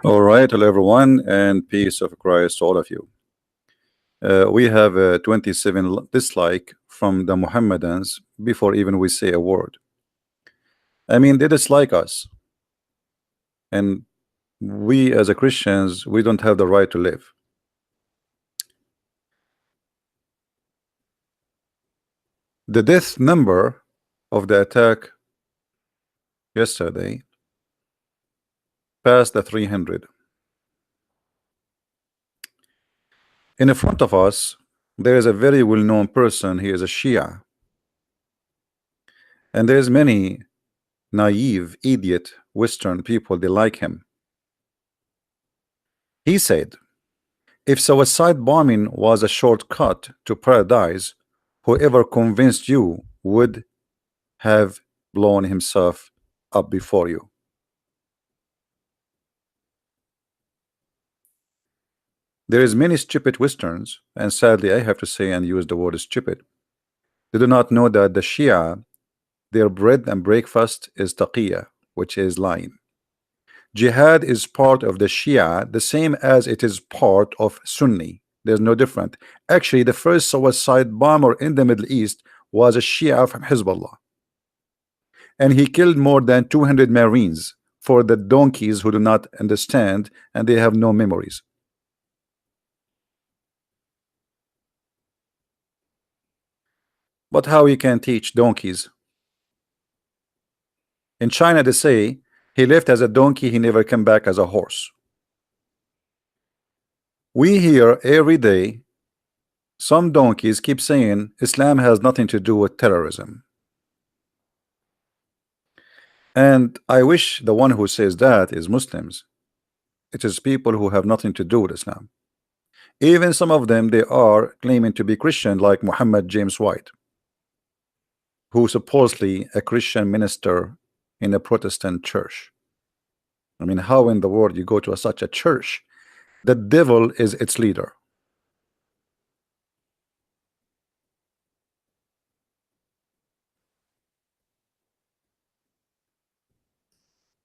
All right, hello everyone, and peace of Christ to all of you. We have 27 dislike from the Mohammedans before even we say a word. I mean, they dislike us, and we as a Christians, we don't have the right to live. The death number of the attack yesterday passed the 300. In front of us, there is a very well-known person. He is a Shia, and there's many naive, idiot Western people. They like him. He said, if suicide bombing was a shortcut to paradise, whoever convinced you would have blown himself up before you. There is many stupid Westerns, and sadly I have to say and use the word stupid. They do not know that the Shia, their bread and breakfast is taqiyya, which is lying. Jihad is part of the Shia, the same as it is part of Sunni. There's no different. Actually, the first suicide bomber in the Middle East was a Shia from Hezbollah, and he killed more than 200 Marines for the donkeys who do not understand and they have no memories. But how he can teach donkeys? In China they say he left as a donkey, he never came back as a horse. We hear every day some donkeys keep saying Islam has nothing to do with terrorism. And I wish the one who says that is Muslims. It is people who have nothing to do with Islam. Even some of them, they are claiming to be Christian, like Muhammad James White, who supposedly a Christian minister in a Protestant church. I mean, how in the world you go to such a church? The devil is its leader.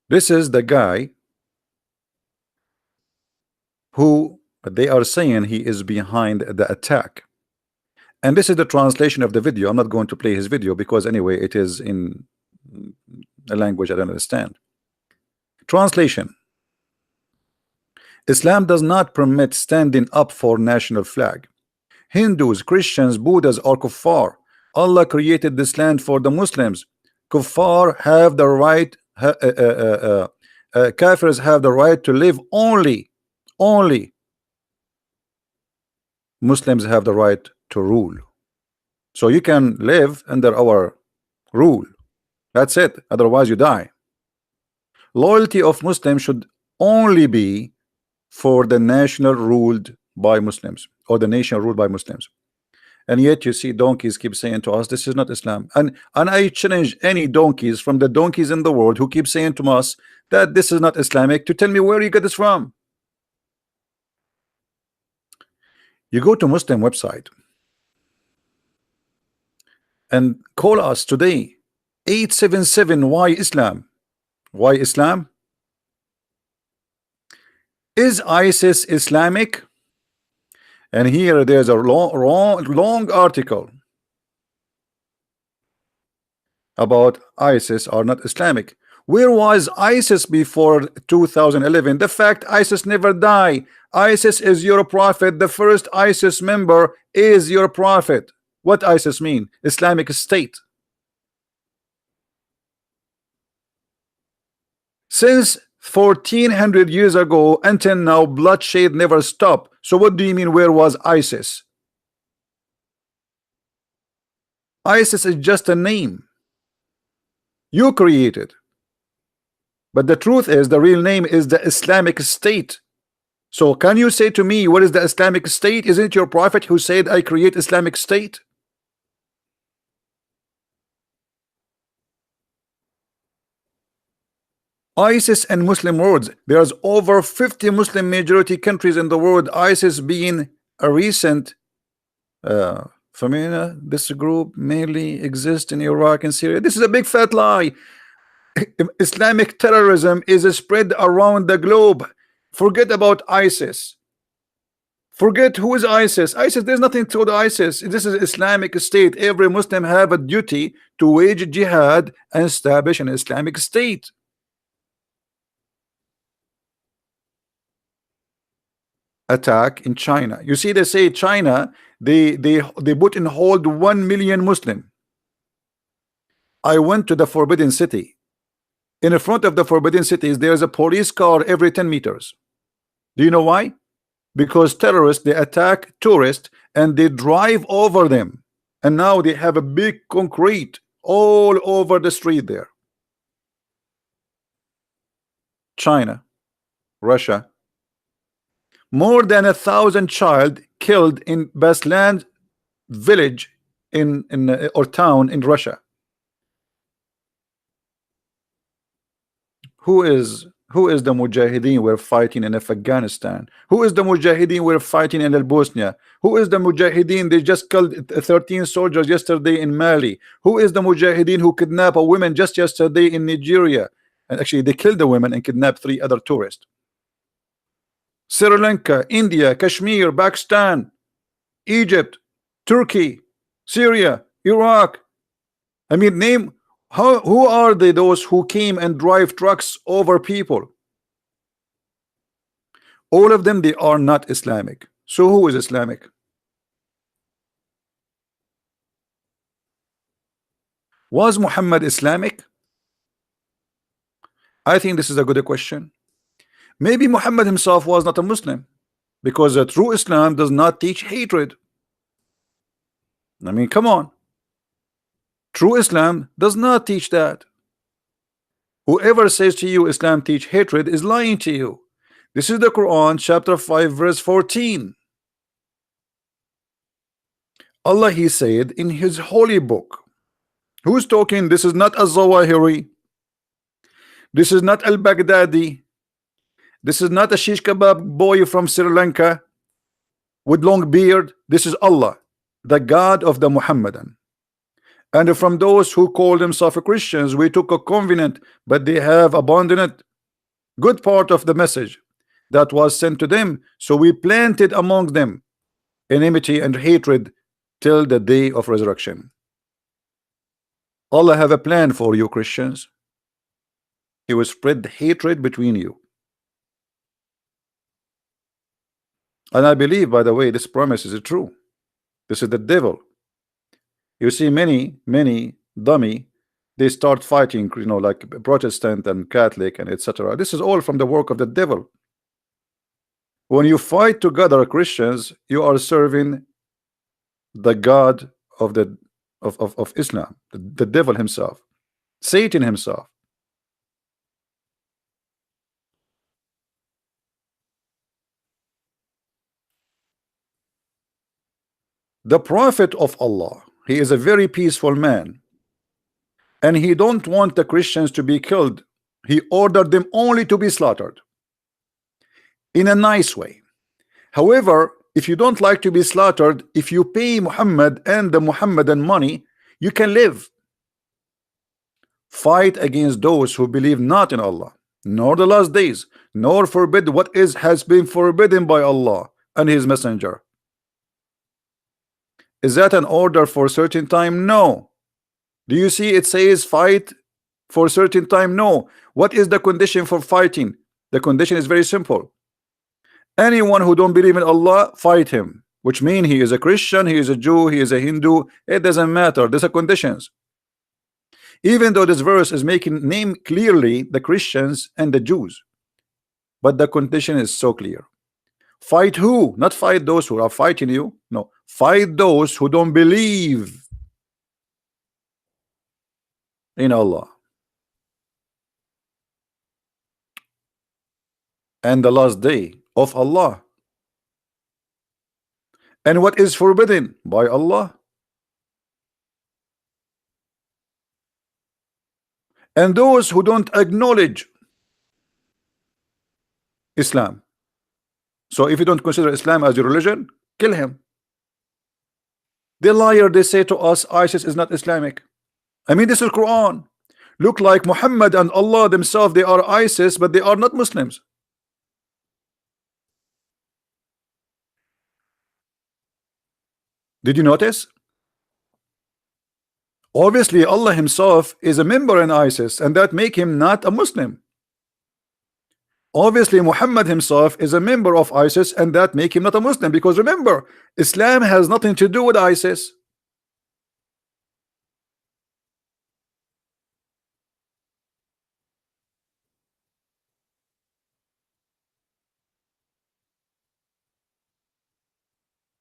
This is the guy who they are saying he is behind the attack. And this is the translation of the video. I'm not going to play his video because anyway it is in a language I don't understand. Translation: Islam does not permit standing up for national flag. Hindus, Christians, Buddhas are kuffar. Allah created this land for the Muslims. Kuffar have the right, Kafirs have the right to live only. Muslims have the right to rule. So you can live under our rule. That's it. Otherwise you die. Loyalty of Muslims should only be for the national ruled by Muslims, or the nation ruled by Muslims. And yet you see donkeys keep saying to us this is not Islam. And I challenge any donkeys from the donkeys in the world who keep saying to us that this is not Islamic to tell me where you get this from. You go to Muslim website and call us today 877 why Islam. Why Islam? Is ISIS Islamic? And here there's a long article about ISIS are not Islamic. Where was ISIS before 2011? The fact ISIS never die. ISIS is your prophet. The first ISIS member is your prophet. What ISIS mean? Islamic State. Since 1400 years ago until now, bloodshed never stopped. So what do you mean where was ISIS? ISIS is just a name you created, but the truth is the real name is the Islamic State. So can you say to me what is the Islamic State? Isn't it your prophet who said I create Islamic State? ISIS and Muslim words, there's over 50 Muslim majority countries in the world, ISIS being a recent phenomena. This group mainly exists in Iraq and Syria. This is a big fat lie. Islamic terrorism is spread around the globe. Forget about ISIS. Forget who is ISIS. ISIS, there's nothing to the ISIS. This is Islamic State. Every Muslim have a duty to wage jihad and establish an Islamic State. Attack in China. You see, they say China, they put in hold 1 million Muslim. I went to the Forbidden City. In the front of the Forbidden Cities, there's a police car every 10 meters. Do you know why? Because terrorists, they attack tourists and they drive over them, and now they have a big concrete all over the street there. China, Russia, more than 1,000 child killed in Beslan village in or town in Russia. Who is the Mujahideen we're fighting in Afghanistan? Who is the Mujahideen we're fighting in Bosnia? Who is the Mujahideen they just killed 13 soldiers yesterday in Mali? Who is the Mujahideen who kidnapped a woman just yesterday in Nigeria? And actually they killed the women and kidnapped 3 other tourists. Sri Lanka, India, Kashmir, Pakistan, Egypt, Turkey, Syria, Iraq. I mean, name who are they, those who came and drive trucks over people? All of them, they are not Islamic. So who is Islamic? Was Muhammad Islamic? I think this is a good question. Maybe Muhammad himself was not a Muslim, because a true Islam does not teach hatred. I mean, come on. True Islam does not teach that. Whoever says to you Islam teach hatred is lying to you. This is the Quran, chapter 5, verse 14. Allah, he said in his holy book. Who's talking? This is not Az-Zawahiri. This is not Al-Baghdadi. This is not a shish kebab boy from Sri Lanka with long beard. This is Allah, the God of the Muhammadan. And from those who call themselves Christians, we took a covenant, but they have abandoned good part of the message that was sent to them. So we planted among them enmity and hatred till the day of resurrection. Allah have a plan for you, Christians. He will spread hatred between you. And I believe, by the way, this promise is true. This is the devil. You see, many dummy, they start fighting, you know, like Protestant and Catholic and etc. This is all from the work of the devil. When you fight together, Christians, you are serving the God of the of Islam, the devil himself, Satan himself. The Prophet of Allah, he is a very peaceful man, and he don't want the Christians to be killed. He ordered them only to be slaughtered in a nice way. However, if you don't like to be slaughtered, if you pay Muhammad and the Muhammadan money, you can live. Fight against those who believe not in Allah, nor the last days, nor forbid what has been forbidden by Allah and his messenger. Is that an order for a certain time? No. Do you see it says fight for a certain time? No. What is the condition for fighting? The condition is very simple. Anyone who don't believe in Allah, fight him, which means he is a Christian, he is a Jew, he is a Hindu. It doesn't matter. These are conditions. Even though this verse is making name clearly the Christians and the Jews, but the condition is so clear. Fight who? Not fight those who are fighting you. No, fight those who don't believe in Allah and the last day of Allah, and what is forbidden by Allah, and those who don't acknowledge Islam. So if you don't consider Islam as your religion, kill him. The liar, they say to us ISIS is not Islamic. I mean, this is Quran. Look like Muhammad and Allah themselves, they are ISIS, but they are not Muslims. Did you notice? Obviously, Allah himself is a member in ISIS, and that make him not a Muslim. Obviously, Muhammad himself is a member of ISIS, and that make him not a Muslim, because remember, Islam has nothing to do with ISIS.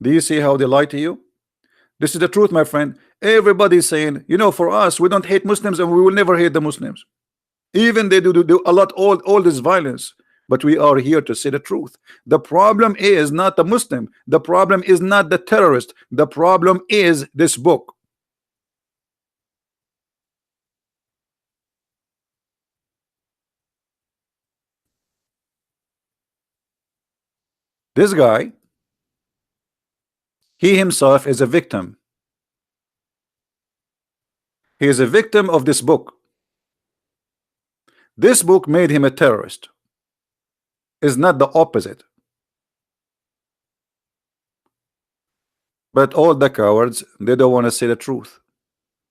Do you see how they lie to you? This is the truth, my friend. Everybody's saying, you know, for us, we don't hate Muslims and we will never hate the Muslims. Even they do a lot, all this violence. But we are here to say the truth. The problem is not the Muslim. The problem is not the terrorist. The problem is this book. This guy, he himself is a victim. He is a victim of this book. This book made him a terrorist. Is not the opposite. But all the cowards, they don't want to say the truth.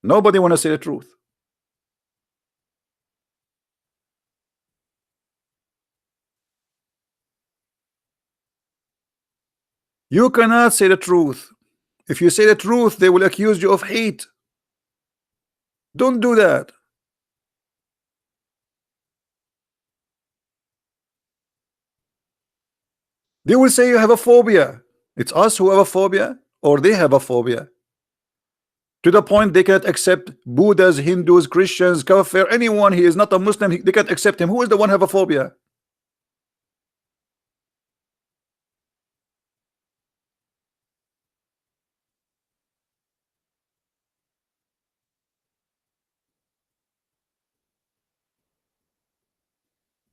Nobody want to say the truth. You cannot say the truth. If you say the truth, they will accuse you of hate. Don't do that. They will say you have a phobia. It's us who have a phobia, or they have a phobia. To the point they can't accept Buddhas, Hindus, Christians, Kafir, anyone. He is not a Muslim. They can't accept him. Who is the one have a phobia?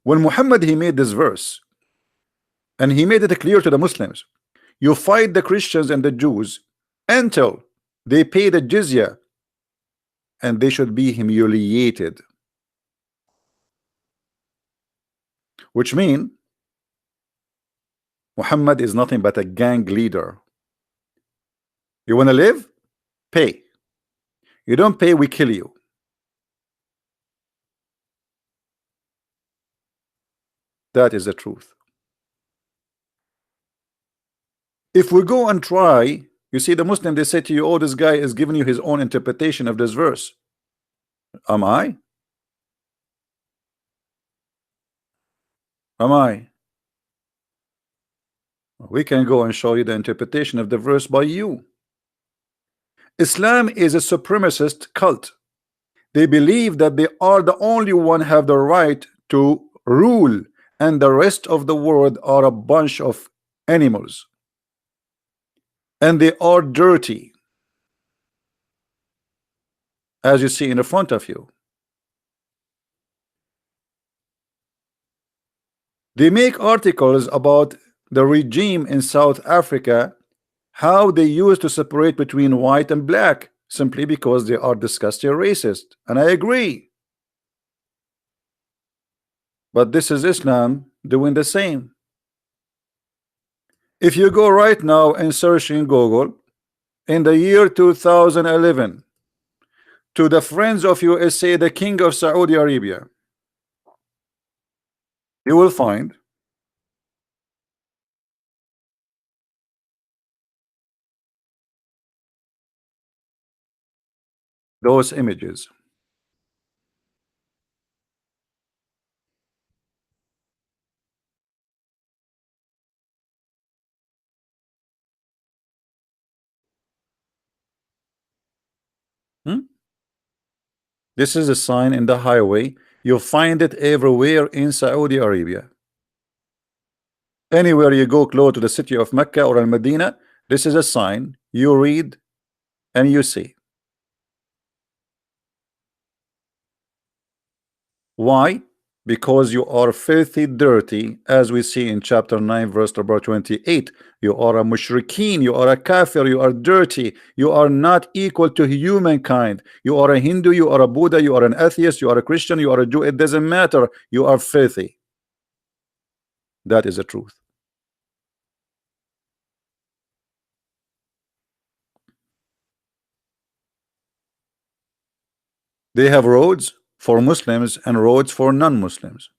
When Muhammad he made this verse, and he made it clear to the Muslims, you fight the Christians and the Jews until they pay the jizya, and they should be humiliated. Which means Muhammad is nothing but a gang leader. You want to live? Pay. You don't pay, we kill you. That is the truth. If we go and try, you see the Muslim, they say to you, oh, this guy is giving you his own interpretation of this verse. Am I? Am I? We can go and show you the interpretation of the verse by you. Islam is a supremacist cult. They believe that they are the only one have the right to rule, and the rest of the world are a bunch of animals. And they are dirty, as you see in the front of you. They make articles about the regime in South Africa, how they used to separate between white and black, simply because they are disgusting racist. And I agree. But this is Islam doing the same. If you go right now and search in Google in the year 2011 to the friends of USA, the King of Saudi Arabia, you will find those images. This is a sign in the highway. You'll find it everywhere in Saudi Arabia. Anywhere you go close to the city of Mecca or Al-Medina, this is a sign. You read and you see. Why? Because you are filthy dirty, as we see in chapter 9 verse number 28. You are a mushrikeen, you are a kafir, you are dirty, you are not equal to humankind. You are a Hindu, you are a Buddha, you are an atheist, you are a Christian, you are a Jew, it doesn't matter. You are filthy. That is the truth. They have roads for Muslims and roads for non-Muslims.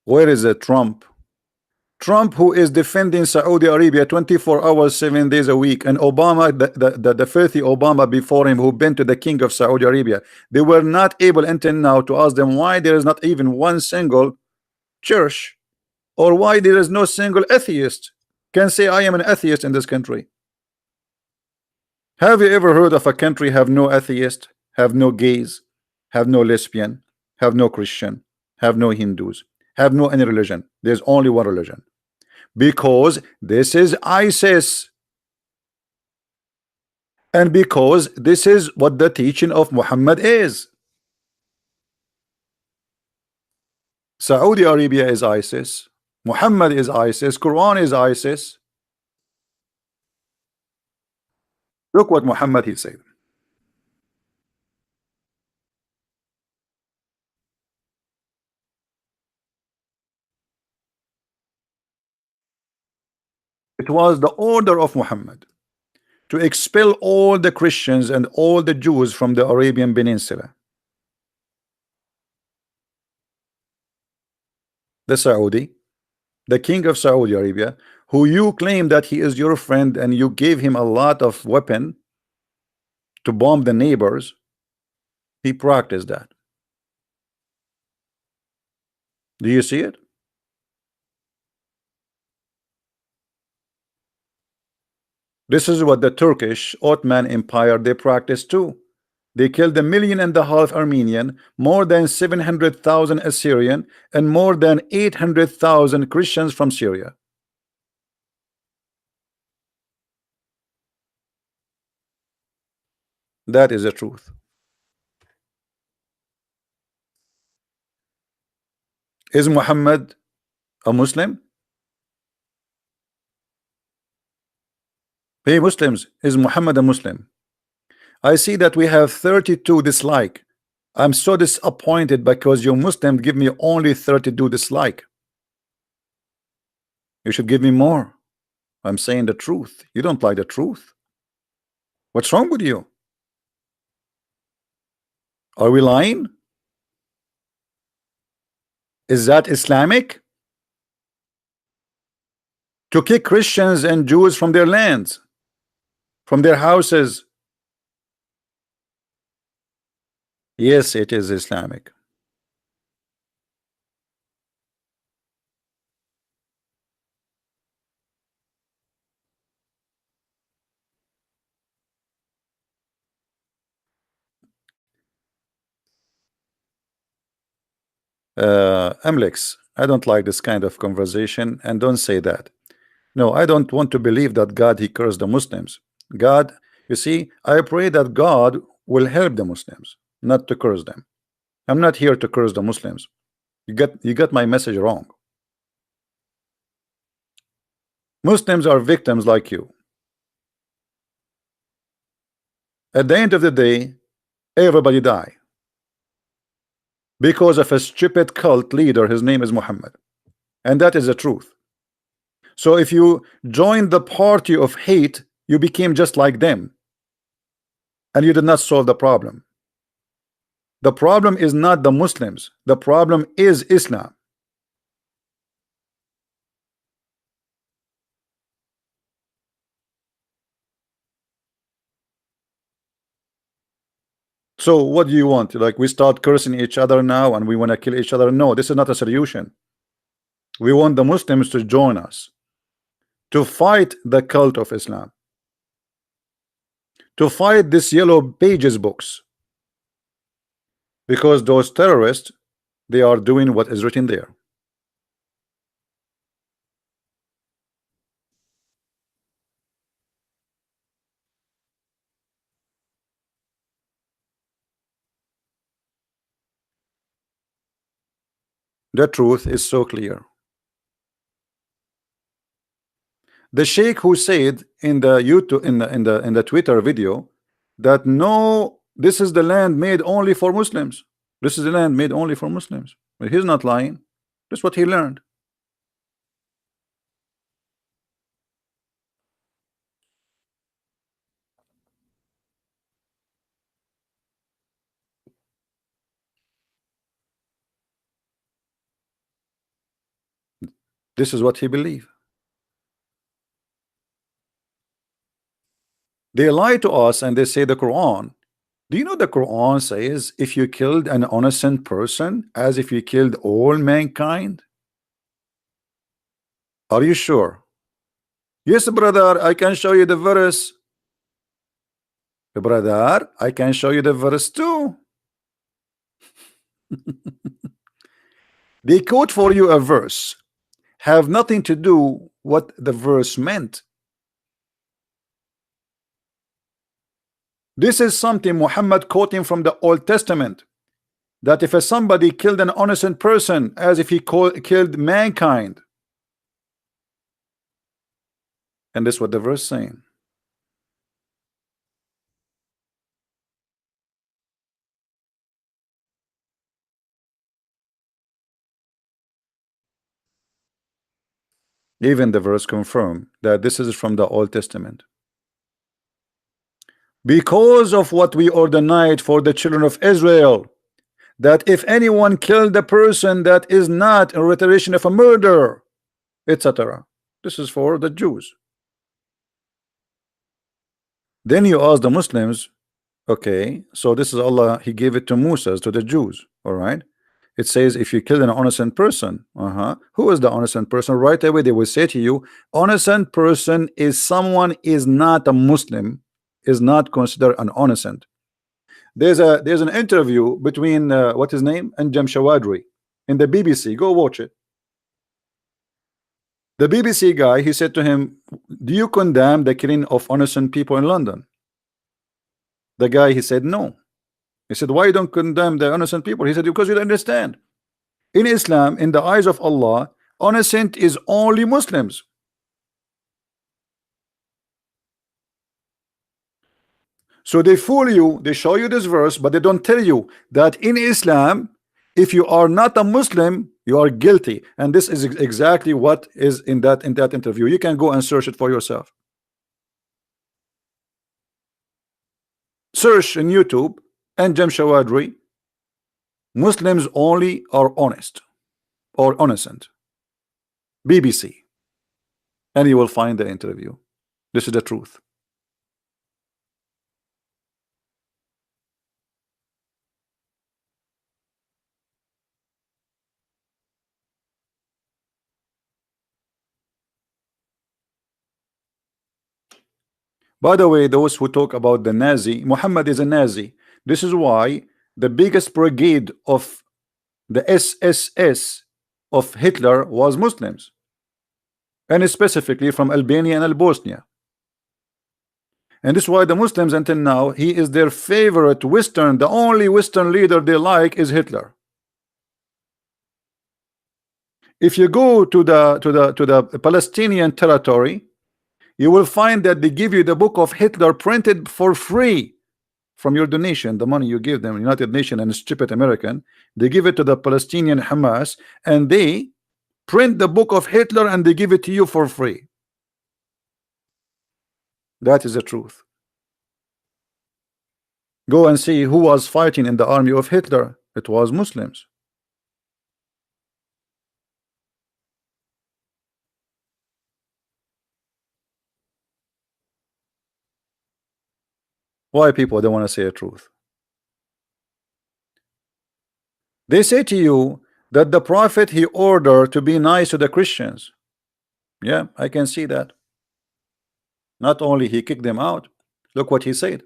Where is it, Trump? Trump, who is defending Saudi Arabia 24 hours, 7 days a week, and Obama, the filthy Obama before him, who been to the king of Saudi Arabia, they were not able until now to ask them why there is not even one single church, or why there is no single atheist can say I am an atheist in this country. Have you ever heard of a country have no atheist, have no gays, have no lesbian, have no Christian, have no Hindus, have no any religion? There's only one religion, because this is ISIS, and because this is what the teaching of Muhammad is. Saudi Arabia is ISIS, Muhammad is ISIS, Quran is ISIS. Look what Muhammad he said. It was the order of Muhammad to expel all the Christians and all the Jews from the Arabian Peninsula. The Saudi, the king of Saudi Arabia, who you claim that he is your friend and you gave him a lot of weapon to bomb the neighbors, he practiced that. Do you see it? This is what the Turkish Ottoman Empire they practiced too. They killed 1.5 million Armenian, more than 700,000 Assyrian, and more than 800,000 Christians from Syria. That is the truth. Is Muhammad a Muslim? Hey Muslims, is Muhammad a Muslim? I see that we have 32 dislike. I'm so disappointed because you Muslims give me only 32 dislike. You should give me more. I'm saying the truth. You don't like the truth. What's wrong with you? Are we lying? Is that Islamic? To kick Christians and Jews from their lands, from their houses? Yes, it is Islamic. Amlex, I don't like this kind of conversation, and don't say that. No, I don't want to believe that God he cursed the Muslims. God, you see, I pray that God will help the Muslims, not to curse them. I'm not here to curse the Muslims. You got my message wrong. Muslims are victims like you. At the end of the day, everybody die because of a stupid cult leader. His name is Muhammad, and that is the truth. So if you join the party of hate, you became just like them, and you did not solve the problem. The problem is not the Muslims. The problem is Islam. So what do you want? Like we start cursing each other now and we want to kill each other? No, this is not a solution. We want the Muslims to join us, to fight the cult of Islam, to fight this yellow pages books, because those terrorists, they are doing what is written there. The truth is so clear. The Sheikh who said in the YouTube in the Twitter video that no, this is the land made only for Muslims. This is the land made only for Muslims. But he's not lying. That's what he learned. This is what he believed. They lie to us and they say the Quran. Do you know the Quran says if you killed an innocent person as if you killed all mankind? Are you sure? Yes, brother, I can show you the verse. Brother, I can show you the verse too. They quote for you a verse, have nothing to do what the verse meant. This is something Muhammad quoting from the Old Testament, that if somebody killed an innocent person as if he killed mankind, and this is what the verse saying. Even the verse confirm that this is from the Old Testament. Because of what we ordained for the children of Israel, that if anyone killed a person that is not in retaliation of a murder, etc. This is for the Jews. Then you ask the Muslims, okay, so this is Allah, he gave it to Moses, to the Jews, all right? It says if you kill an innocent person, who is the innocent person? Right away they will say to you, innocent person is someone is not a Muslim, is not considered an innocent. There's an interview between what his name and Anjem Shawadri in the BBC. Go watch it. The BBC guy, he said to him, do you condemn the killing of innocent people in London? The guy, he said no. He said, why you don't condemn the innocent people? He said, because you don't understand. In Islam, in the eyes of Allah, innocent is only Muslims. So they fool you, they show you this verse, but they don't tell you that in Islam, if you are not a Muslim, you are guilty. And this is exactly what is in that interview. You can go and search it for yourself. Search in YouTube, Anjem Shawadri, Muslims only are honest or innocent, BBC, and you will find the interview. This is the truth. By the way, those who talk about the Nazi, Muhammad is a Nazi. This is why the biggest brigade of the SSS of Hitler was Muslims, and specifically from Albania and Bosnia. And this is why the Muslims until now, he is their favorite Western, the only Western leader they like is Hitler. If you go to the Palestinian territory, you will find that they give you the book of Hitler printed for free from your donation, the money you give them, United Nations and stupid American. They give it to the Palestinian Hamas and they print the book of Hitler and they give it to you for free. That is the truth. Go and see who was fighting in the army of Hitler. It was Muslims. Why people don't want to say the truth? They say to you that the prophet he ordered to be nice to the Christians. Yeah, I can see that. Not only he kicked them out, look what he said.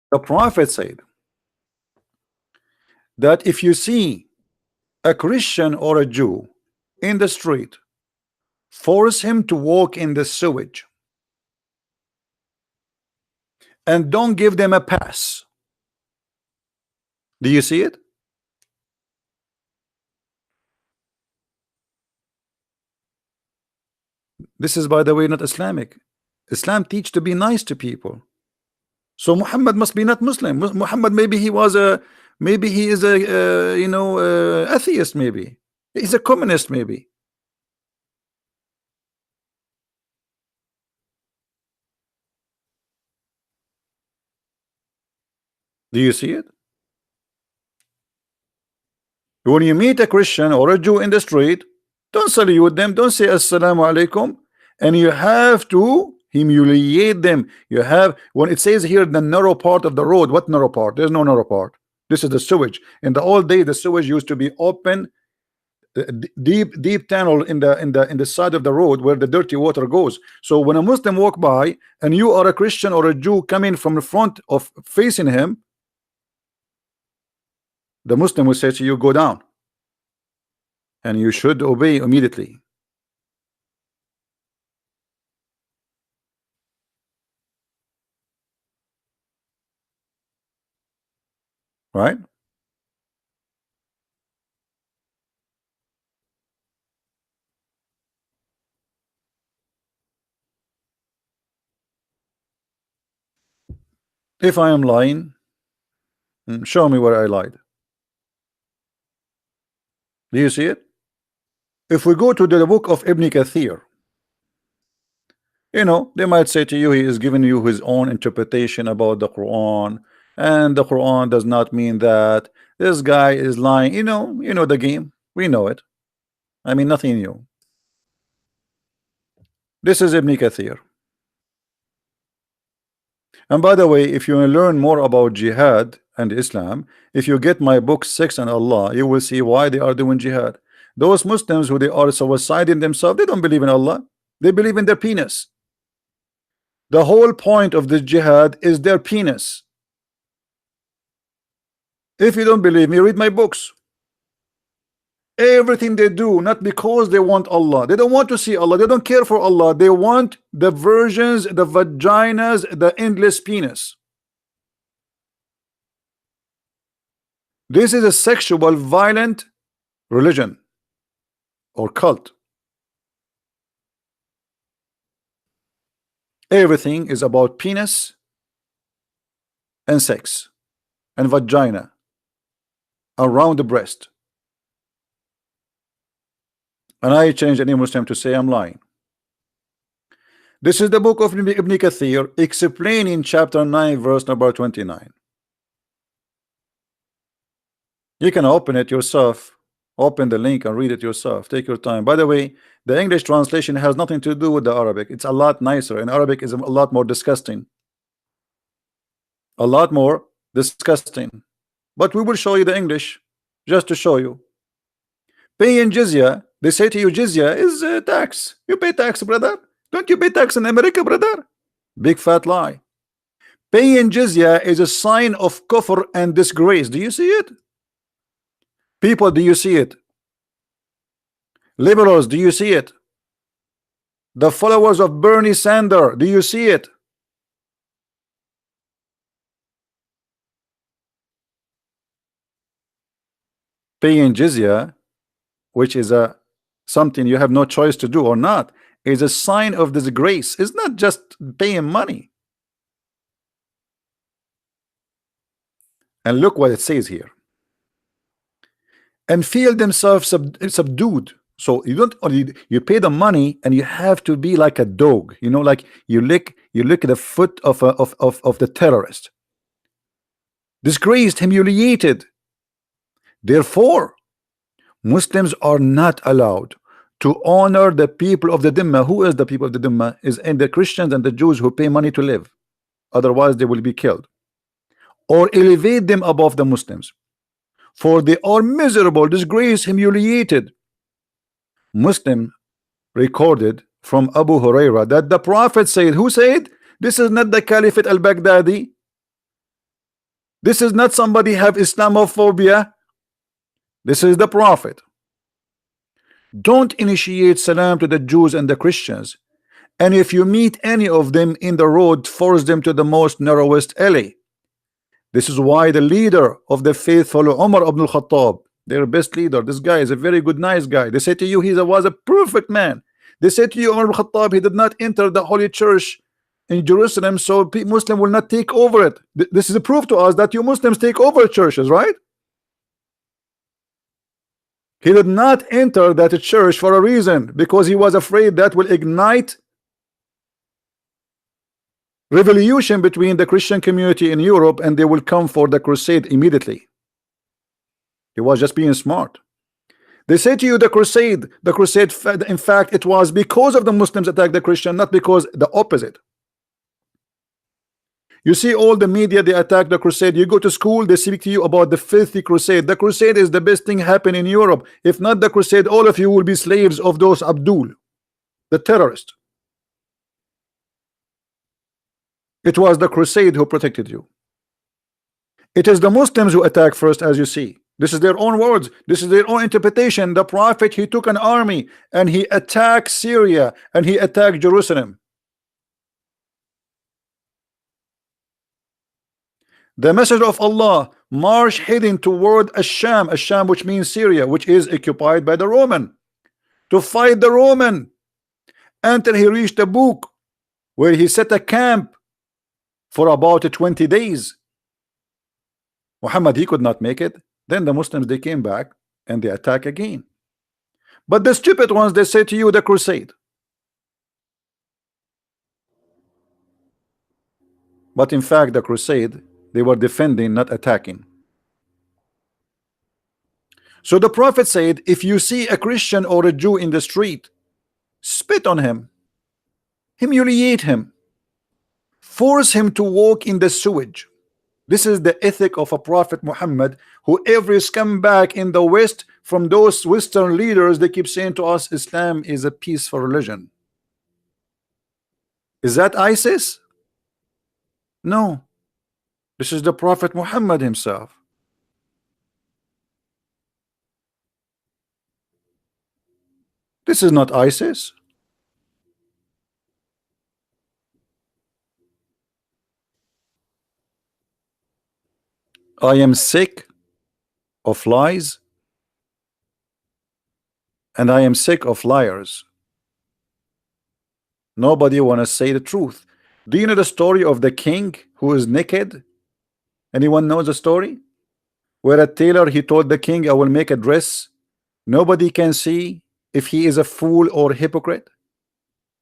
The prophet said that if you see a Christian or a Jew in the street, force him to walk in the sewage and don't give them a pass. Do you see it? This is, by the way, not Islamic. Islam teach to be nice to people. So Muhammad must be not Muslim. Muhammad maybe he was a, maybe he is a atheist maybe. He's a communist, maybe. Do you see it? When you meet a Christian or a Jew in the street, don't salute them, don't say assalamu alaikum, and you have to humiliate them. You have, when it says here the narrow part of the road, what narrow part? There's no narrow part. This is the sewage. In the old day, the sewage used to be open, deep tunnel in the side of the road where the dirty water goes. So when a Muslim walk by and you are a Christian or a Jew coming from the front of facing him, the Muslim will say to you, go down, and you should obey immediately. Right? If I am lying, show me where I lied. Do you see it? If we go to the book of Ibn Kathir, you know, they might say to you, he is giving you his own interpretation about the Quran, and the Quran does not mean that. This guy is lying. You know the game. We know it. I mean, nothing new. This is Ibn Kathir. And by the way, if you want to learn more about jihad and Islam, if you get my book Sex and Allah, you will see why they are doing jihad. Those Muslims who they are suiciding themselves, they don't believe in Allah. They believe in their penis. The whole point of the jihad is their penis. If you don't believe me, read my books. Everything they do, not because they want Allah. They don't want to see Allah. They don't care for Allah. They want the virgins, the vaginas, the endless penis. This is a sexual, violent religion or cult. Everything is about penis and sex and vagina around the breast. And I changed any Muslim to say I'm lying. This is the book of Ibn Kathir explaining chapter 9 verse number 29. You can open it yourself, open the link and read it yourself. Take your time. By the way, the English translation has nothing to do with the Arabic. It's a lot nicer, and Arabic is a lot more disgusting. A lot more disgusting. But we will show you the English just to show you. Paying jizya, they say to you, jizya is tax. You pay tax, brother. Don't you pay tax in America, brother? Big fat lie. Paying jizya is a sign of kufr and disgrace. Do you see it? People, do you see it? Liberals, do you see it? The followers of Bernie Sanders, do you see it? Paying jizya, which is something you have no choice to do or not, is a sign of disgrace. It's not just paying money. And look what it says here. And feel themselves subdued. So you don't only you pay the money and you have to be like a dog, you know, like you lick the foot of the terrorist. Disgraced, humiliated. Therefore, Muslims are not allowed to honor the people of the Dhimma. Who is the people of the Dhimma? Is in the Christians and the Jews who pay money to live. Otherwise, they will be killed. Or elevate them above the Muslims. For they are miserable, disgraced, humiliated. Muslim recorded from Abu Huraira that the Prophet said, who said? This is not the Caliphate al-Baghdadi. This is not somebody have Islamophobia. This is the Prophet. Don't initiate salam to the Jews and the Christians. And if you meet any of them in the road, force them to the most narrowest alley. This is why the leader of the faithful, Umar ibn al-Khattab, their best leader, this guy is a very good, nice guy. They say to you, he was a perfect man. They say to you, Umar ibn al-Khattab, he did not enter the holy church in Jerusalem, so Muslim will not take over it. This is a proof to us that you Muslims take over churches, right? He did not enter that church for a reason, because he was afraid that will ignite revolution between the Christian community in Europe, and they will come for the crusade immediately. He was just being smart. They say to you the crusade, in fact it was because of the Muslims attacked the Christian, not because the opposite. You see all the media, they attack the crusade. You go to school, they speak to you about the filthy crusade. The crusade is the best thing happen in Europe. If not the crusade, all of you will be slaves of those Abdul, the terrorist. It was the crusade who protected you. It is the Muslims who attack first, as you see. This is their own words. This is their own interpretation. The prophet, he took an army and he attacked Syria and he attacked Jerusalem. The messenger of Allah marched heading toward Asham, which means Syria, which is occupied by the Roman, to fight the Roman, until he reached a book where he set a camp for about 20 days. Muhammad, he could not make it. Then the Muslims, they came back and they attack again. But the stupid ones, they say to you the crusade. But in fact the crusade, they were defending, not attacking. So the prophet said, if you see a Christian or a Jew in the street, spit on him, humiliate him, force him to walk in the sewage. This is the ethic of a prophet Muhammad, who every scumbag in the West, from those Western leaders, they keep saying to us Islam is a peaceful religion. Is that ISIS? No. This is the prophet Muhammad himself. This is not ISIS. I am sick of lies, and I am sick of liars. Nobody want to say the truth. Do you know the story of the king who is naked? Anyone knows the story? Where a tailor, he told the king, I will make a dress nobody can see if he is a fool or hypocrite,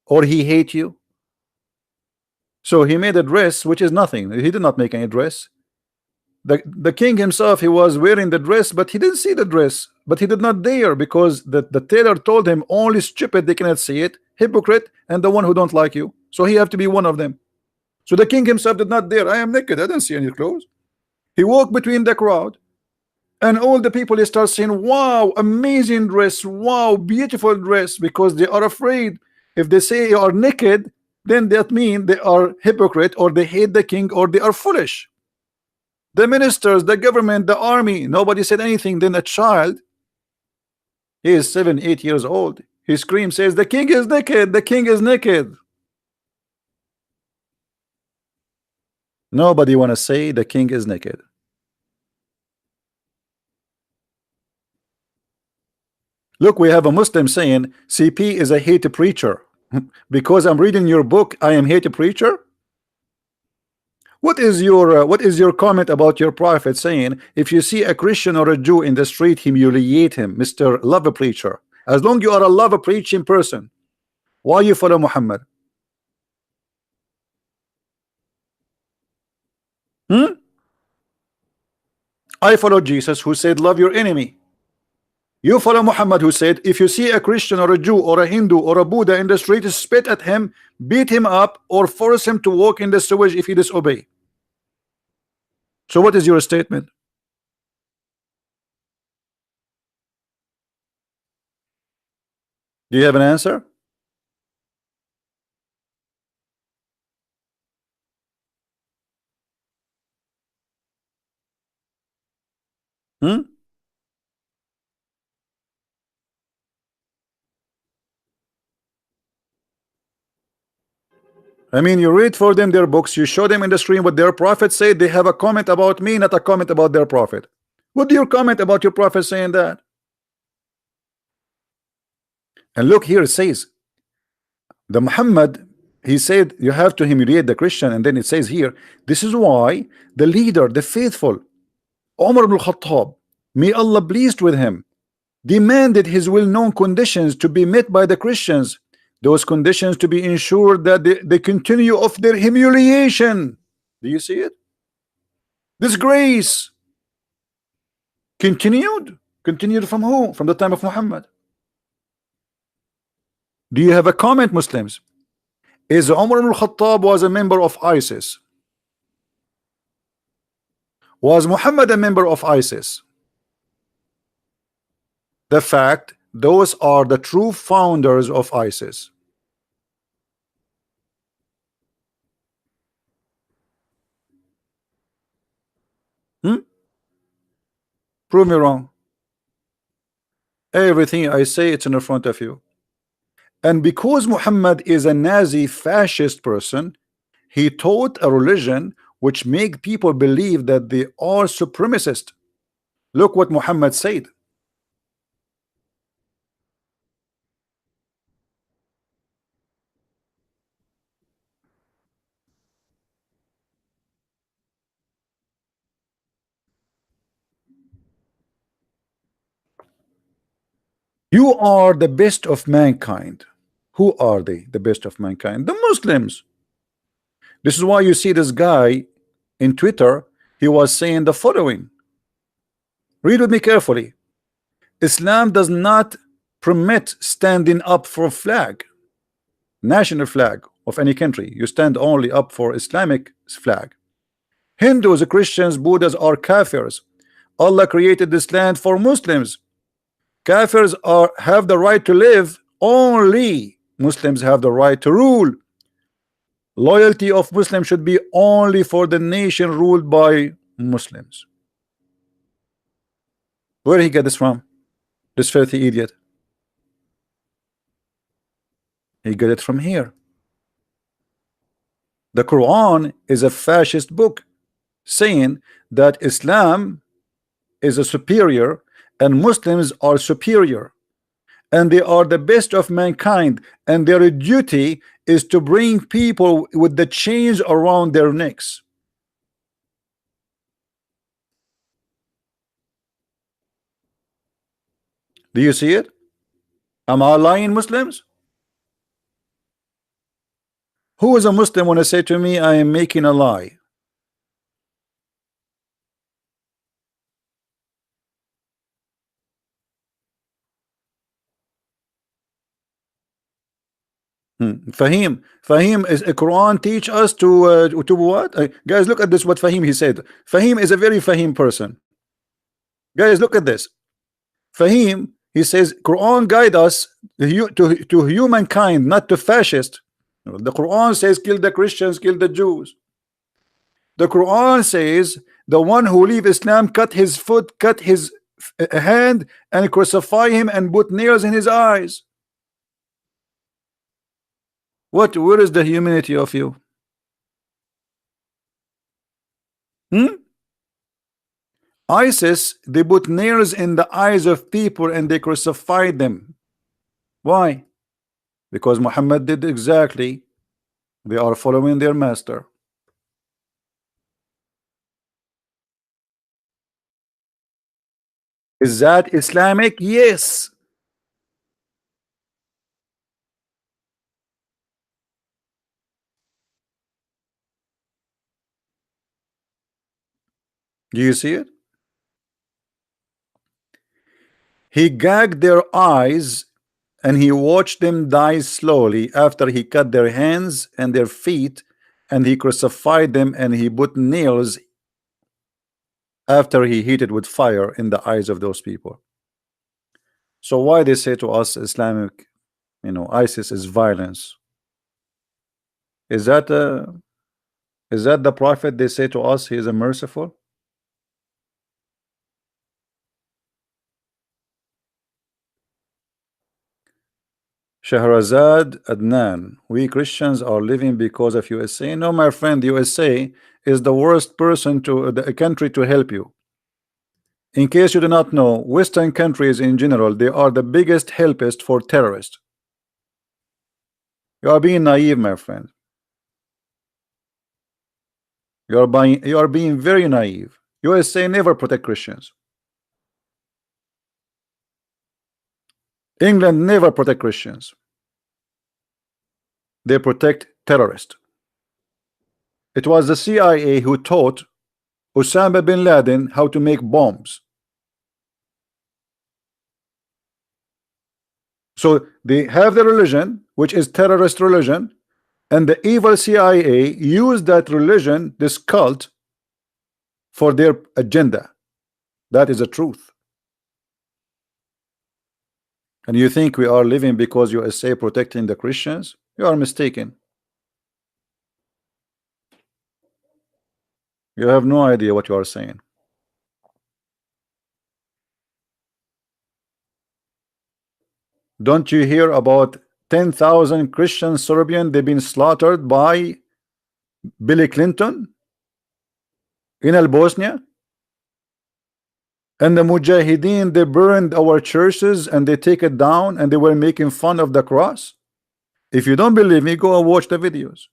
or he hate you. So he made a dress which is nothing. He did not make any dress. The king himself, he was wearing the dress, but he didn't see the dress, but he did not dare, because the tailor told him only stupid they cannot see it, hypocrite, and the one who don't like you. So he have to be one of them. So the king himself did not dare. I am naked, I didn't see any clothes. He walked between the crowd, and all the people, they start saying, wow, amazing dress, wow, beautiful dress, because they are afraid if they say you are naked, then that means they are hypocrite, or they hate the king, or they are foolish. The ministers, the government, the army, nobody said anything. Then a child, he is 7, 8 years old, he screams, says, the king is naked, the king is naked. Nobody want to say the king is naked. Look, we have a Muslim saying CP is a hate preacher. Because I'm reading your book, I am hate preacher. What is your comment about your prophet saying, if you see a Christian or a Jew in the street, humiliate him, Mr. Love Preacher? As long you are a love preaching person, why you follow Muhammad? I follow Jesus, who said love your enemy. You follow Muhammad, who said if you see a Christian or a Jew or a Hindu or a Buddha in the street, spit at him, beat him up, or force him to walk in the sewage if he disobey. So what is your statement? Do you have an answer? I mean, you read for them their books, you show them in the screen what their prophet said. They have a comment about me, not a comment about their prophet. What do you comment about your prophet saying that? And look here, it says the Muhammad, he said you have to humiliate the Christian, and then it says here, this is why the leader, the faithful, Umar ibn Khattab, may Allah pleased with him, demanded his well-known conditions to be met by the Christians. Those conditions to be ensured that they continue of their humiliation. Do you see it? Disgrace. Continued from who? From the time of Muhammad. Do you have a comment, Muslims? Is Umar ibn al-Khattab was a member of ISIS? Was Muhammad a member of ISIS? The fact, those are the true founders of ISIS. Prove me wrong. Everything I say, it's in front of you. And because Muhammad is a Nazi fascist person, he taught a religion which make people believe that they are supremacist. Look what Muhammad said. You are the best of mankind. Who are they? The best of mankind? The Muslims. This is why you see this guy in Twitter. He was saying the following. Read with me carefully. Islam does not permit standing up for a flag, national flag of any country. You stand only up for Islamic flag. Hindus, Christians, Buddhas are kafirs. Allah created this land for Muslims. Kafirs have the right to live. Only Muslims have the right to rule. Loyalty of Muslims should be only for the nation ruled by Muslims. Where did he get this from? This filthy idiot. He got it from here. The Quran is a fascist book saying that Islam is a superior and Muslims are superior, and they are the best of mankind, and their duty is to bring people with the chains around their necks. Do you see it? Am I lying, Muslims? Who is a Muslim when I say to me I am making a lie? Fahim is a Quran teach us to what? Guys, look at this. What Fahim he said. Fahim is a very Fahim person. Guys, look at this. Fahim, he says Quran guide us to humankind, not to fascist. The Quran says kill the Christians, kill the Jews. The Quran says the one who leave Islam cut his foot, cut his hand, and crucify him and put nails in his eyes. Where is the humanity of you? ISIS, they put nails in the eyes of people and they crucified them. Why? Because Muhammad did exactly. They are following their master. Is that Islamic? Yes. Do you see it? He gagged their eyes and he watched them die slowly after he cut their hands and their feet, and he crucified them and he put nails after he heated with fire in the eyes of those people. So why they say to us Islamic, ISIS is violence? Is that the prophet they say to us he is a merciful? Shahrazad Adnan, we Christians are living because of USA. No, my friend, USA is the worst person to the country to help you. In case you do not know, Western countries in general, they are the biggest helpist for terrorists. You are being naive, my friend. You are being very naive. USA never protect Christians. England never protect Christians. They protect terrorists. It was the CIA who taught Osama bin Laden how to make bombs. So they have the religion, which is terrorist religion, and the evil CIA used that religion, this cult, for their agenda. That is the truth. And you think we are living because USA protecting the Christians? You are mistaken. You have no idea what you are saying. Don't you hear about 10,000 Christian Serbian? They've been slaughtered by Billy Clinton in Bosnia. And the Mujahideen, they burned our churches and they take it down and they were making fun of the cross. If you don't believe me, go and watch the videos.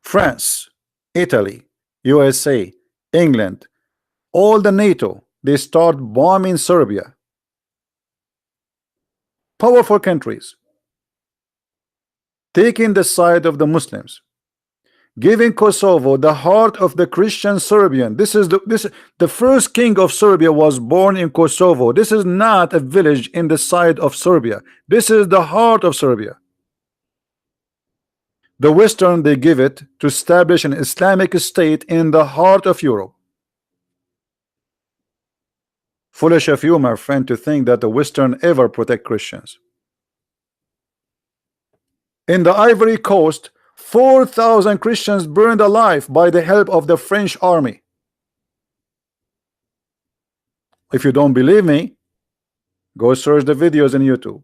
France, Italy, USA, England, all the NATO, they start bombing Serbia. Powerful countries taking the side of the Muslims, giving Kosovo the heart of the Christian Serbian. This is the first king of Serbia was born in Kosovo. This is not a village in the side of Serbia. This is the heart of Serbia. The Western, they give it to establish an Islamic state in the heart of Europe. Foolish of you, my friend, to think that the Western ever protect Christians. In the Ivory Coast, 4,000 Christians burned alive by the help of the French army. If you don't believe me, go search the videos on YouTube.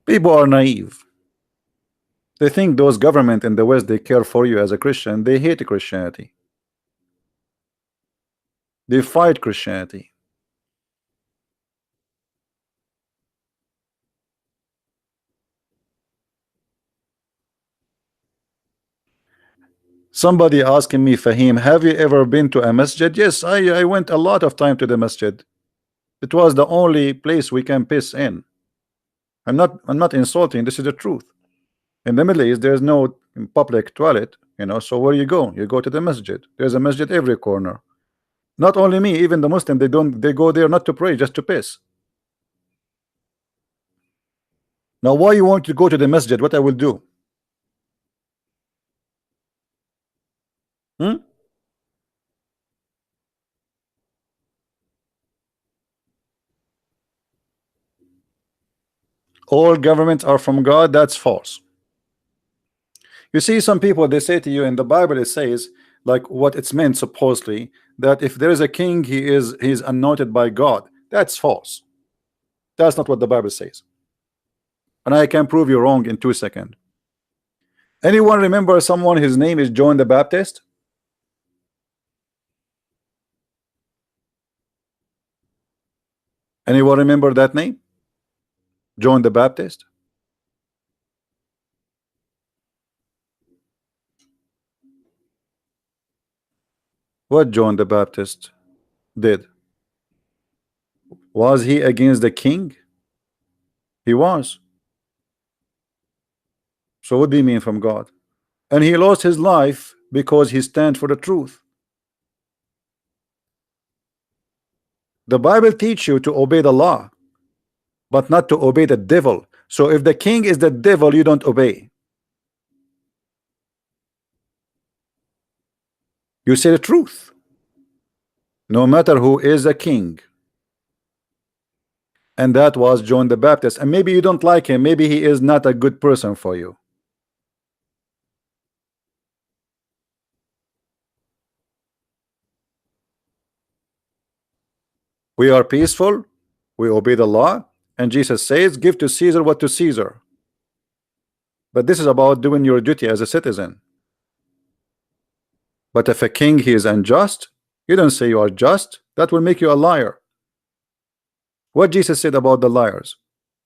People are naive. They think those government in the West, they care for you as a Christian. They hate Christianity. They fight Christianity. Somebody asking me, Fahim, have you ever been to a masjid? Yes, I went a lot of time to the masjid. It was the only place we can piss in. I'm not insulting, this is the truth. In the Middle East, there's no public toilet, you know, so where you go? You go to the masjid. There's a masjid every corner. Not only me, even the Muslim, they go there not to pray, just to piss. Now, why you want to go to the masjid? What I will do? All governments are from God. That's false. You see, some people, they say to you in the Bible, it says, like what it's meant supposedly, that if there is a king, he's anointed by God. That's false. That's not what the Bible says. And I can prove you wrong in 2 seconds. Anyone remember someone, his name is John the Baptist? Anyone remember that name? John the Baptist? What John the Baptist did? Was he against the king? He was. So what do you mean from God? And he lost his life because he stands for the truth. The Bible teaches you to obey the law, but not to obey the devil. So if the king is the devil, you don't obey. You say the truth, no matter who is a king. And that was John the Baptist. And maybe you don't like him. Maybe he is not a good person for you. We are peaceful. We obey the law. And Jesus says, give to Caesar what to Caesar. But this is about doing your duty as a citizen. But if a king he is unjust, you don't say you are just. That will make you a liar. What Jesus said about the liars?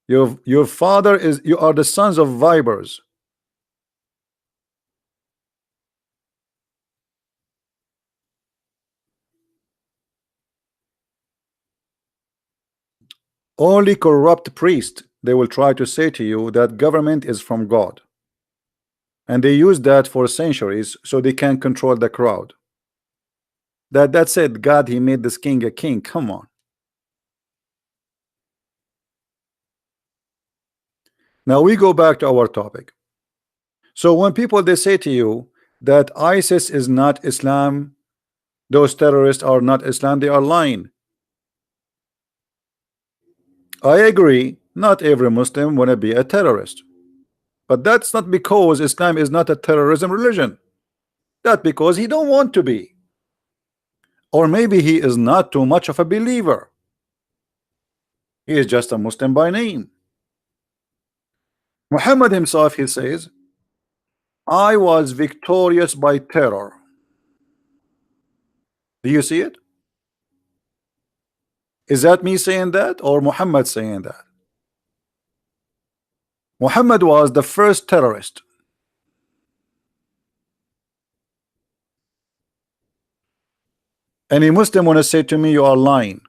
Your father is, you are the sons of vipers. Only corrupt priests, they will try to say to you that government is from God, and they use that for centuries so they can control the crowd. That's it. God, he made this king a king. Come on. Now we go back to our topic. So when people they say to you that ISIS is not Islam, those terrorists are not Islam, they are lying. I agree, not every Muslim want to be a terrorist, but that's not because Islam is not a terrorism religion. That's because he don't want to be, or maybe he is not too much of a believer. He is just a Muslim by name. Muhammad himself, he says, I was victorious by terror. Do you see it? Is that me saying that or Muhammad saying that? Muhammad was the first terrorist. Any Muslim want to say to me you are lying?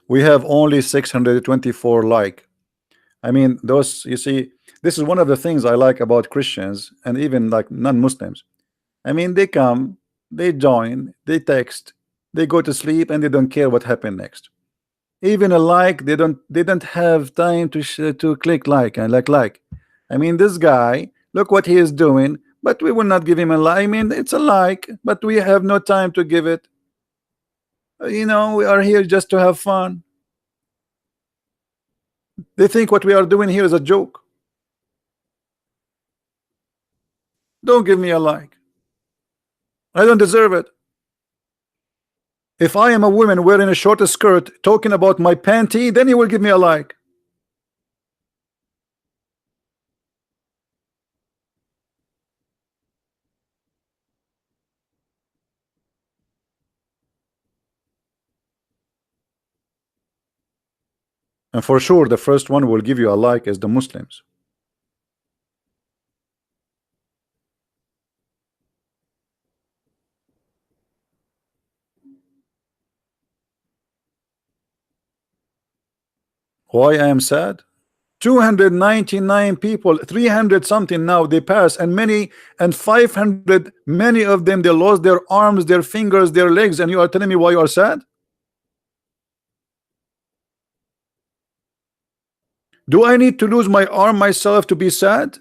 We have only 624 like. I mean, those, you see, this is one of the things I like about Christians and even like non-Muslims. I mean, they come, they join, they text, they go to sleep, and they don't care what happened next. Even a like, they don't have time to click like and like. I mean, this guy, look what he is doing, but we will not give him a like. I mean, it's a like, but we have no time to give it. You know, we are here just to have fun. They think what we are doing here is a joke. Don't give me a like. I don't deserve it. If I am a woman wearing a short skirt talking about my panty, then you will give me a like. And for sure, the first one will give you a like is the Muslims. Why I am sad? 299 people, 300 something now they pass, and many, and 500, many of them they lost their arms, their fingers, their legs, and you are telling me why you are sad? Do I need to lose my arm myself to be sad?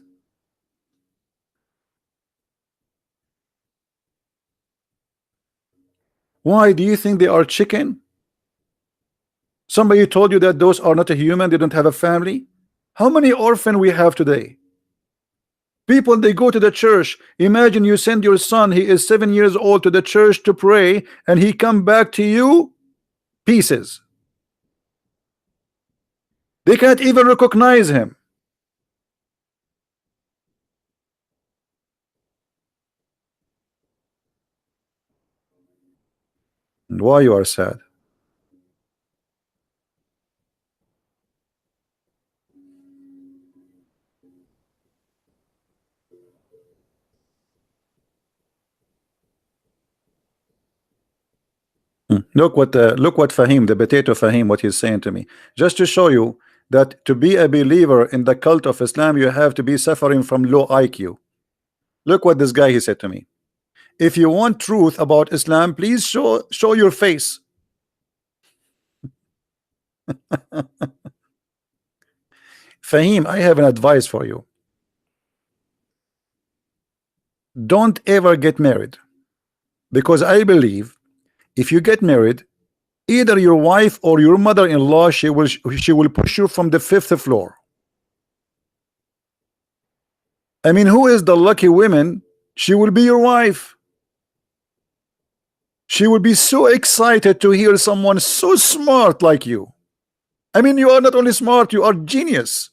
Why do you think they are chicken? Somebody told you that those are not a human, they don't have a family? How many orphans we have today? People, they go to the church. Imagine you send your son, he is 7 years old, to the church to pray, and he come back to you pieces. They can't even recognize him. And why you are sad? Look what Fahim, the potato Fahim, what he's saying to me, just to show you that to be a believer in the cult of Islam, you have to be suffering from low IQ. Look what this guy he said to me. If you want truth about Islam, please show your face. Fahim, I have an advice for you. Don't ever get married, because I believe if you get married, either your wife or your mother-in-law, she will push you from the 5th floor. I mean, who is the lucky woman? She will be your wife. She will be so excited to hear someone so smart like you. I mean, you are not only smart, you are genius.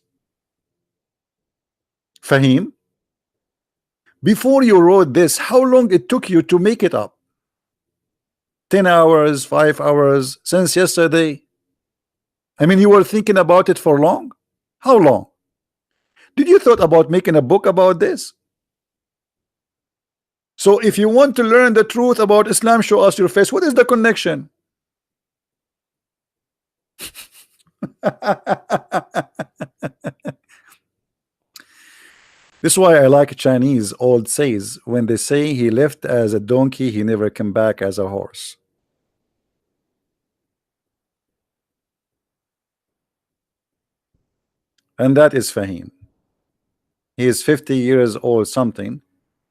Fahim, before you wrote this, how long it took you to make it up? 10 hours, 5 hours since yesterday? I mean, you were thinking about it for long? How long? Did you thought about making a book about this? So if you want to learn the truth about Islam, show us your face. What is the connection? This is why I like Chinese old says when they say he left as a donkey, he never came back as a horse. And that is Fahim. He is 50 years old something.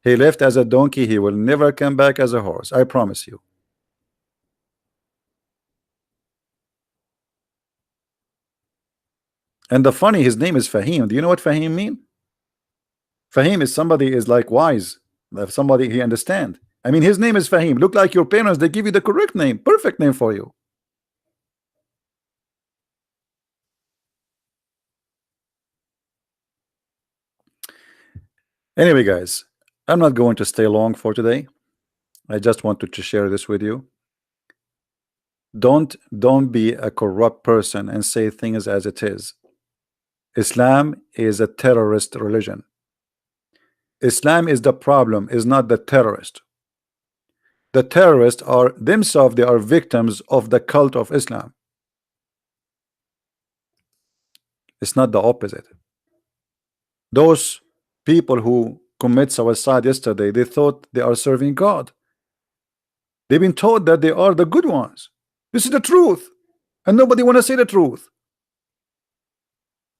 He left as a donkey, he will never come back as a horse. I promise you. And the funny, his name is Fahim. Do you know what Fahim mean? Fahim is somebody is like wise. Somebody he understand. I mean, his name is Fahim. Look like your parents, they give you the correct name, perfect name for you. Anyway, guys, I'm not going to stay long for today. I just wanted to share this with you. Don't be a corrupt person and say things as it is. Islam is a terrorist religion. Islam is the problem, is not the terrorist. The terrorists are themselves, they are victims of the cult of Islam. It's not the opposite. Those people who commit suicide yesterday, they thought they are serving God. They've been told that they are the good ones. This is the truth, and nobody want to say the truth.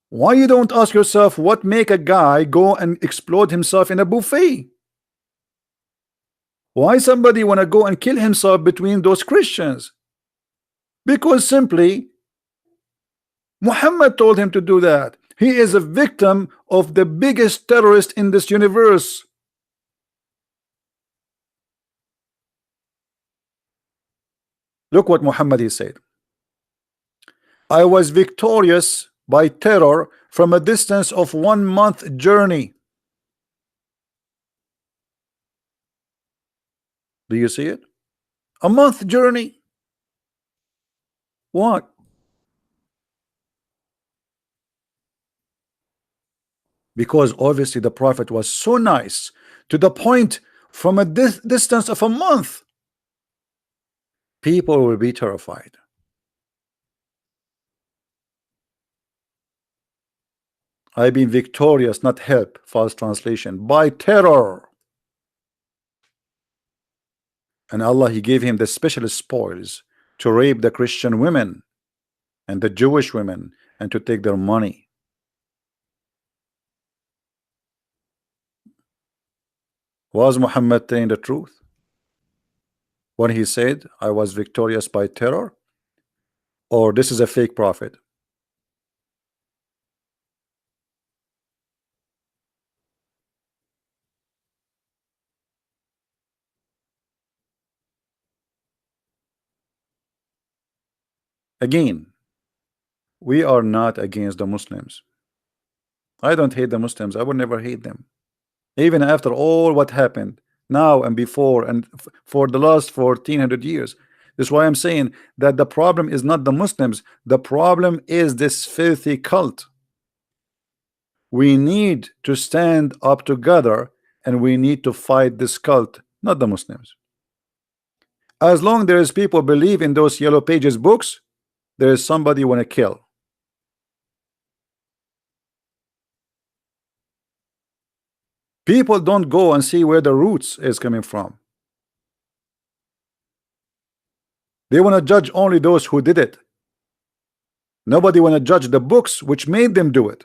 Why you don't ask yourself what make a guy go and explode himself in a buffet? Why somebody want to go and kill himself between those Christians? Because simply Muhammad told him to do that. He is a victim of the biggest terrorist in this universe. Look what Muhammad he said. I was victorious by terror from a distance of 1 month journey. Do you see it? A month journey. What? Because obviously the prophet was so nice to the point from a distance of a month, people will be terrified. I've been victorious, not help, false translation, by terror. And Allah, he gave him the special spoils to rape the Christian women and the Jewish women and to take their money. Was Muhammad telling the truth when he said I was victorious by terror, or this is a fake prophet? Again, we are not against the Muslims. I don't hate the Muslims. I would never hate them. Even after all what happened now and before and for the last 1400 years. That's why I'm saying that the problem is not the Muslims. The problem is this filthy cult. We need to stand up together and we need to fight this cult, not the Muslims. As long there is people believe in those yellow pages books, there is somebody you want to kill. People don't go and see where the roots is coming from. They want to judge only those who did it. Nobody want to judge the books which made them do it.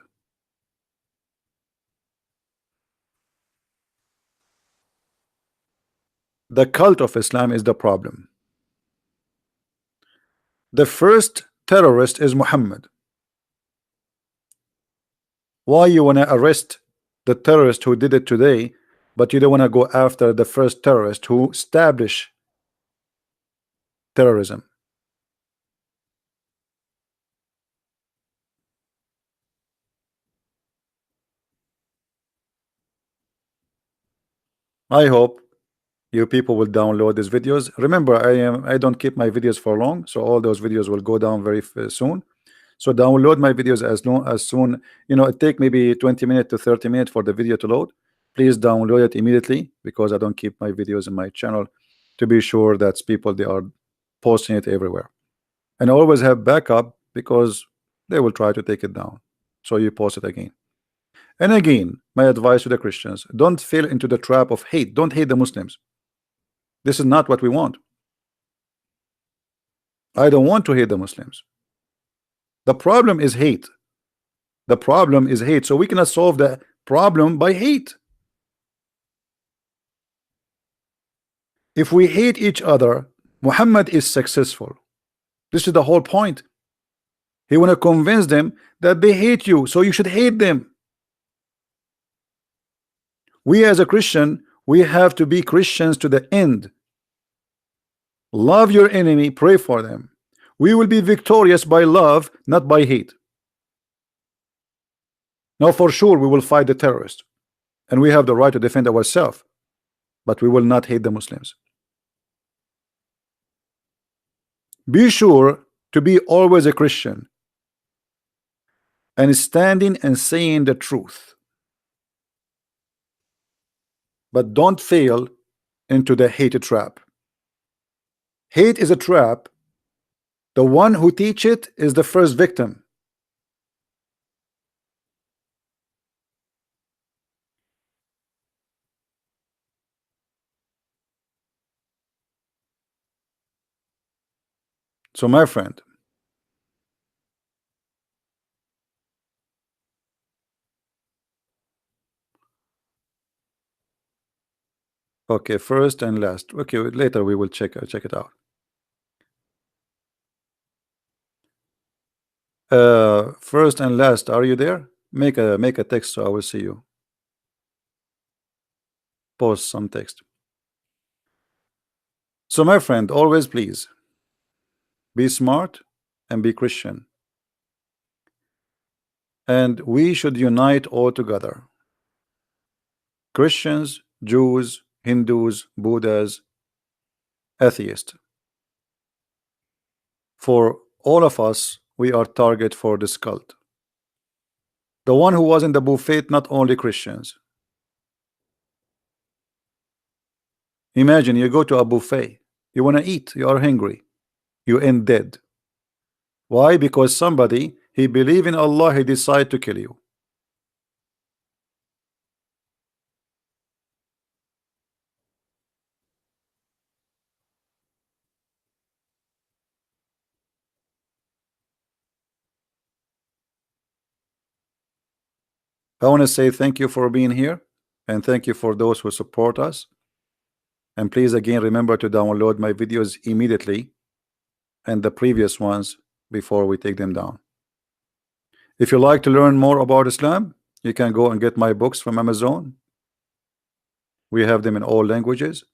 The cult of Islam is the problem. The first terrorist is Muhammad. Why you want to arrest the terrorist who did it today, but you don't want to go after the first terrorist who established terrorism? I hope You people will download these videos. Remember, I don't keep my videos for long, so all those videos will go down very soon. So download my videos as soon, you know, it take maybe 20 minutes to 30 minutes for the video to load. Please download it immediately, because I don't keep my videos in my channel, to be sure that people, they are posting it everywhere. And always have backup, because they will try to take it down, so you post it again. And again, my advice to the Christians: don't fall into the trap of hate. Don't hate the Muslims. This is not what we want. I don't want to hate the Muslims. The problem is hate. The problem is hate. So we cannot solve the problem by hate. If we hate each other, Muhammad is successful. This is the whole point. He want to convince them that they hate you, so you should hate them. We as a Christian, we have to be Christians to the end. Love your enemy, pray for them. We will be victorious by love, not by hate. Now for sure we will fight the terrorists, and we have the right to defend ourselves, but we will not hate the Muslims. Be sure to be always a Christian and standing and saying the truth, but don't fail into the hate trap. Hate is a trap. The one who teach it is the first victim. So my friend, okay, first and last. Okay, later we will check it out. First and last, are you there? Make a text so I will see you. Post some text. So my friend, always please be smart and be Christian, and we should unite all together. Christians, Jews, Hindus, Buddhas, atheists. For all of us, we are target for this cult. The one who was in the buffet, not only Christians. Imagine you go to a buffet, you want to eat, you are hungry, you end dead. Why? Because somebody, he believe in Allah, he decide to kill you. I want to say thank you for being here, and thank you for those who support us. And please again remember to download my videos immediately, and the previous ones, before we take them down. If you like to learn more about Islam, you can go and get my books from Amazon. We have them in all languages.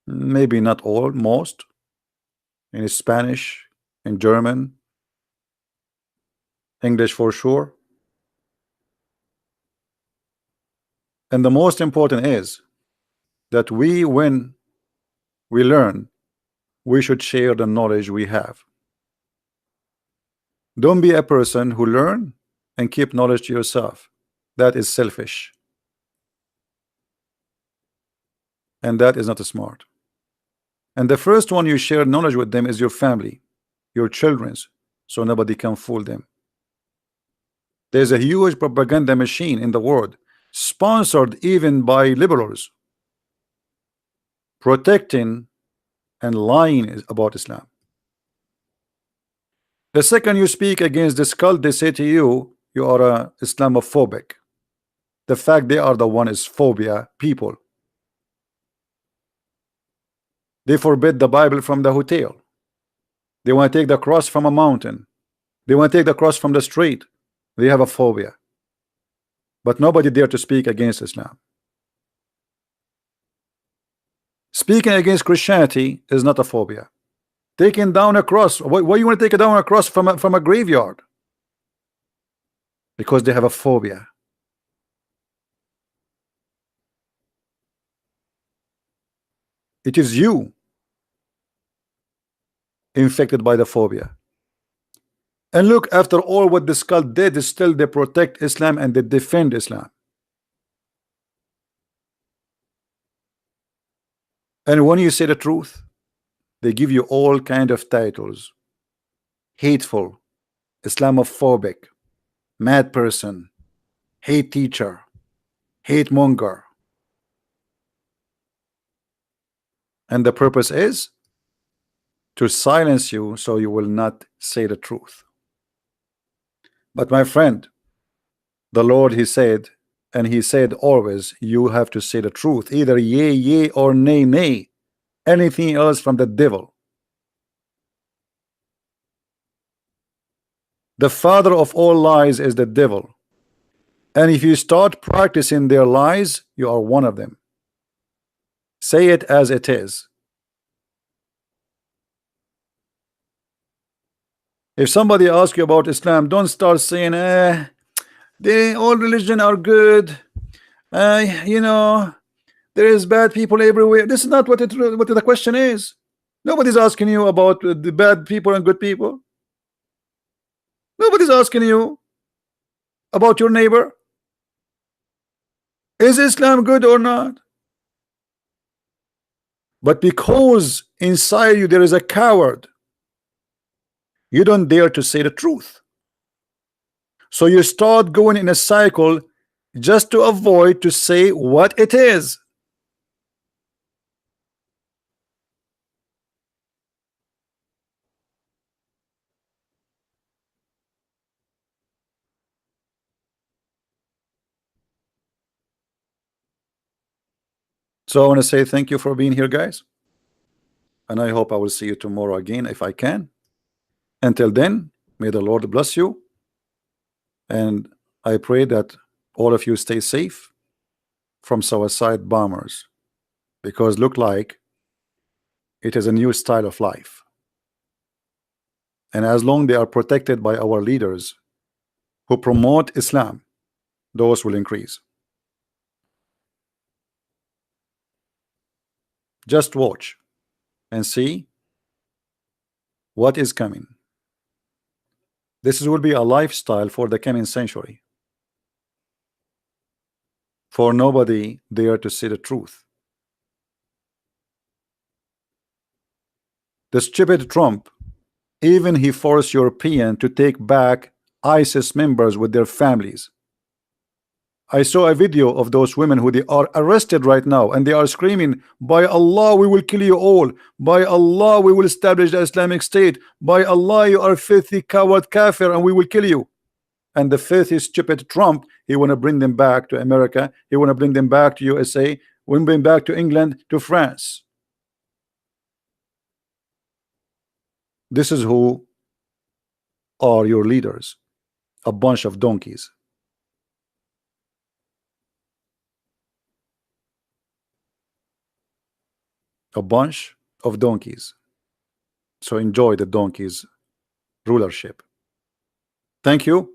Maybe not all, most. In Spanish, in German, English for sure. And the most important is that when we learn, we should share the knowledge we have. Don't be a person who learn and keep knowledge to yourself. That is selfish, and that is not smart. And the first one you share knowledge with them is your family, your children's, so nobody can fool them. There's a huge propaganda machine in the world, sponsored even by liberals, protecting and lying about Islam. The second you speak against this cult, they say to you, you are a Islamophobic. The fact they are the one is phobia people. They forbid the Bible from the hotel. They want to take the cross from a mountain. They want to take the cross from the street. They have a phobia. But nobody dare to speak against Islam. Speaking against Christianity is not a phobia. Taking down a cross. Why you want to take down a cross from a graveyard? Because they have a phobia. It is you infected by the phobia. And look, after all what this cult did, still they protect Islam and they defend Islam. And when you say the truth, they give you all kind of titles: hateful, Islamophobic, mad person, hate teacher, hate monger. And the purpose is to silence you so you will not say the truth. But my friend, the Lord, he said, and he said always, you have to say the truth, either yea, yea, or nay, nay. Anything else from the devil. The father of all lies is the devil. And if you start practicing their lies, you are one of them. Say it as it is. If somebody asks you about Islam, don't start saying, all religion are good. You know, there is bad people everywhere. This is not what the question is. Nobody's asking you about the bad people and good people. Nobody's asking you about your neighbor. Is Islam good or not? But because inside you there is a coward, you don't dare to say the truth. So you start going in a cycle just to avoid to say what it is. So I want to say thank you for being here, guys. And I hope I will see you tomorrow again if I can. Until then, may the Lord bless you. And I pray that all of you stay safe from suicide bombers, because look like it is a new style of life. And as long they are protected by our leaders who promote Islam, those will increase. Just watch and see what is coming. This will be a lifestyle for the coming century. For nobody there to say the truth. The stupid Trump, even he forced European to take back ISIS members with their families. I saw a video of those women who they are arrested right now, and they are screaming, by Allah we will kill you all, by Allah we will establish the Islamic State, by Allah you are filthy coward kafir and we will kill you. And the filthy stupid Trump, he want to bring them back to America, he want to bring them back to USA, want to bring back to England, to France. This is who are your leaders, a bunch of donkeys. A bunch of donkeys. So enjoy the donkeys rulership. Thank you,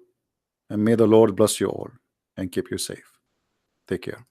and may the Lord bless you all and keep you safe. Take care.